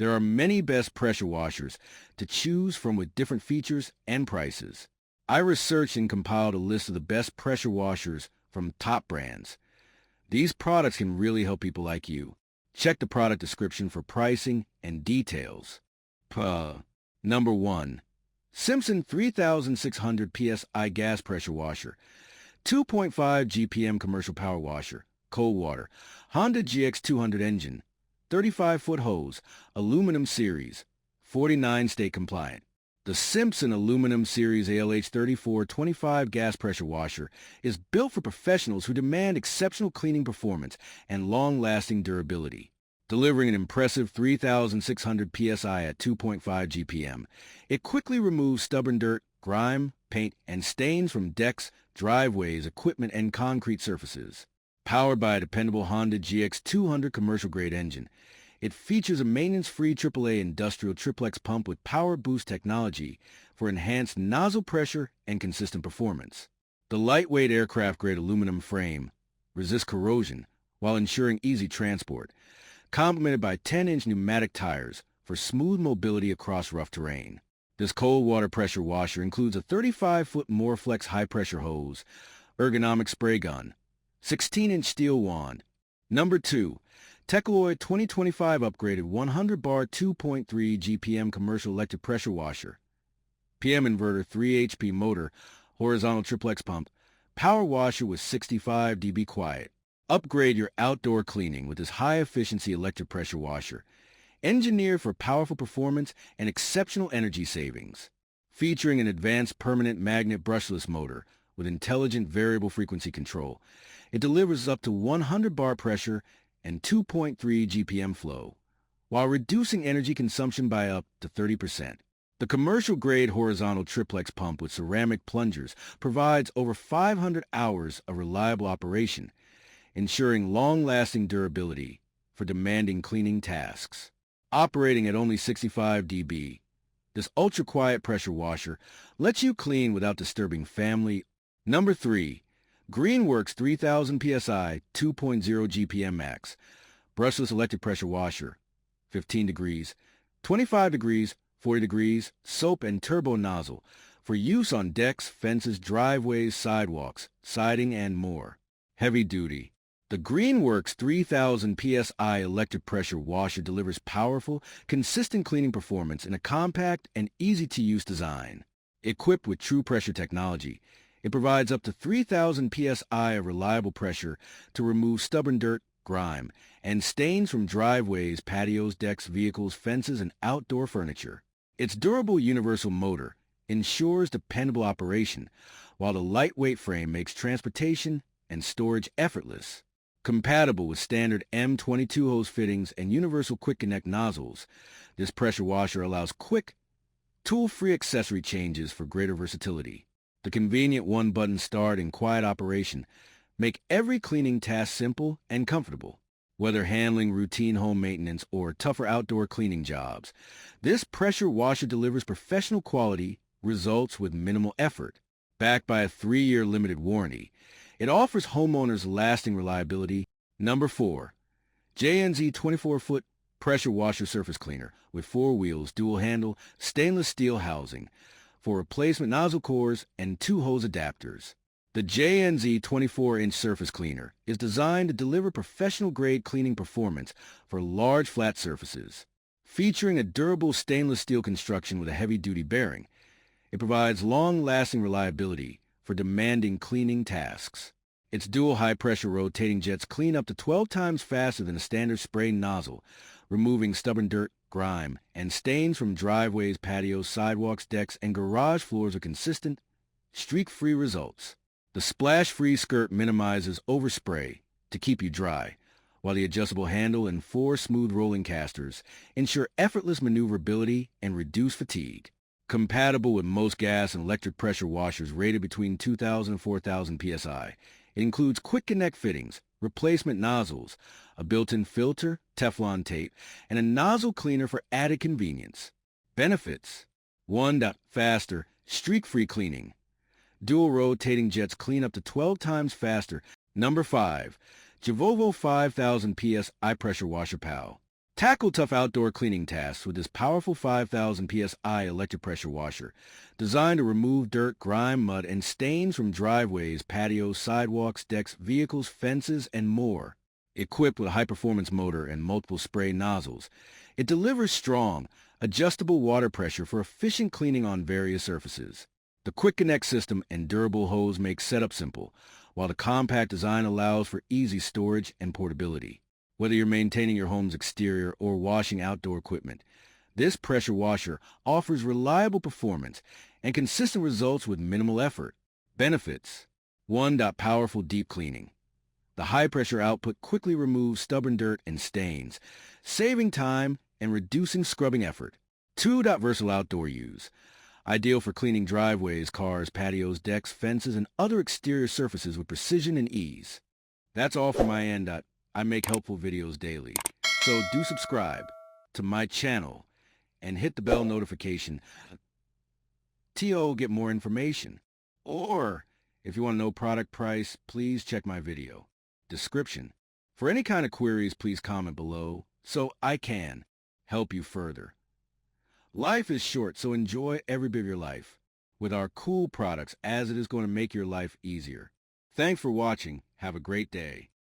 There are many best pressure washers to choose from with different features and prices. I researched and compiled a list of the best pressure washers from top brands. These products can really help people like you. Check the product description for pricing and details. Number 1. Simpson 3600 PSI gas pressure washer. 2.5 GPM commercial power washer. Cold water. Honda GX200 engine. 35-foot hose. Aluminum series. 49 state compliant. The Simpson Aluminum Series ALH 3425 gas pressure washer is built for professionals who demand exceptional cleaning performance and long-lasting durability. Delivering an impressive 3,600 psi at 2.5 GPM, it quickly removes stubborn dirt, grime, paint, and stains from decks, driveways, equipment, and concrete surfaces. Powered by a dependable Honda GX200 commercial-grade engine, it features a maintenance-free AAA industrial triplex pump with power boost technology for enhanced nozzle pressure and consistent performance. The lightweight aircraft-grade aluminum frame resists corrosion while ensuring easy transport, complemented by 10-inch pneumatic tires for smooth mobility across rough terrain. This cold water pressure washer includes a 35-foot Moreflex high-pressure hose, ergonomic spray gun, 16-inch steel wand. Number 2. Techaloid 2025 upgraded 100 bar 2.3 GPM commercial electric pressure washer. PM inverter 3 HP motor, horizontal triplex pump, power washer with 65 dB quiet. Upgrade your outdoor cleaning with this high-efficiency electric pressure washer, engineered for powerful performance and exceptional energy savings. Featuring an advanced permanent magnet brushless motor with intelligent variable frequency control, it delivers up to 100 bar pressure and 2.3 GPM flow, while reducing energy consumption by up to 30%. The commercial-grade horizontal triplex pump with ceramic plungers provides over 500 hours of reliable operation, ensuring long-lasting durability for demanding cleaning tasks. Operating at only 65 dB, this ultra-quiet pressure washer lets you clean without disturbing family. Number 3. Greenworks 3000 PSI 2.0 GPM max. Brushless electric pressure washer. 15 degrees, 25 degrees, 40 degrees, soap and turbo nozzle for use on decks, fences, driveways, sidewalks, siding, and more. Heavy duty. The Greenworks 3000 PSI electric pressure washer delivers powerful, consistent cleaning performance in a compact and easy-to-use design. Equipped with true pressure technology, it provides up to 3,000 psi of reliable pressure to remove stubborn dirt, grime, and stains from driveways, patios, decks, vehicles, fences, and outdoor furniture. Its durable universal motor ensures dependable operation, while the lightweight frame makes transportation and storage effortless. Compatible with standard M22 hose fittings and universal quick connect nozzles, this pressure washer allows quick, tool-free accessory changes for greater versatility. The convenient one-button start and quiet operation make every cleaning task simple and comfortable. Whether handling routine home maintenance or tougher outdoor cleaning jobs, this pressure washer delivers professional quality results with minimal effort. Backed by a 3-year limited warranty, it offers homeowners lasting reliability. Number 4. JNZ 24-foot pressure washer surface cleaner with 4 wheels, dual handle, stainless steel housing for replacement nozzle cores and 2 hose adapters. The JNZ 24-inch surface cleaner is designed to deliver professional-grade cleaning performance for large flat surfaces. Featuring a durable stainless steel construction with a heavy-duty bearing, it provides long-lasting reliability for demanding cleaning tasks. Its dual high-pressure rotating jets clean up to 12 times faster than a standard spray nozzle, removing stubborn dirt, grime, and stains from driveways, patios, sidewalks, decks, and garage floors with consistent, streak-free results. The splash-free skirt minimizes overspray to keep you dry, while the adjustable handle and 4 smooth rolling casters ensure effortless maneuverability and reduce fatigue. Compatible with most gas and electric pressure washers rated between 2,000 and 4,000 psi, it includes quick connect fittings, replacement nozzles, a built-in filter, Teflon tape, and a nozzle cleaner for added convenience. Benefits: 1. Faster, streak-free cleaning. Dual rotating jets clean up to 12 times faster. Number 5. Javovo 5000 PSI pressure washer PAL. Tackle tough outdoor cleaning tasks with this powerful 5,000 psi electric pressure washer, designed to remove dirt, grime, mud, and stains from driveways, patios, sidewalks, decks, vehicles, fences, and more. Equipped with a high-performance motor and multiple spray nozzles, it delivers strong, adjustable water pressure for efficient cleaning on various surfaces. The Quick Connect system and durable hose make setup simple, while the compact design allows for easy storage and portability. Whether you're maintaining your home's exterior or washing outdoor equipment, this pressure washer offers reliable performance and consistent results with minimal effort. Benefits: 1. Powerful deep cleaning. The high-pressure output quickly removes stubborn dirt and stains, saving time and reducing scrubbing effort. 2. Versatile outdoor use. Ideal for cleaning driveways, cars, patios, decks, fences, and other exterior surfaces with precision and ease. That's all from my end. I make helpful videos daily, so do subscribe to my channel and hit the bell notification to get more information. Or, if you want to know product price, please check my video description. For any kind of queries, please comment below so I can help you further. Life is short, so enjoy every bit of your life with our cool products, as it is going to make your life easier. Thanks for watching. Have a great day.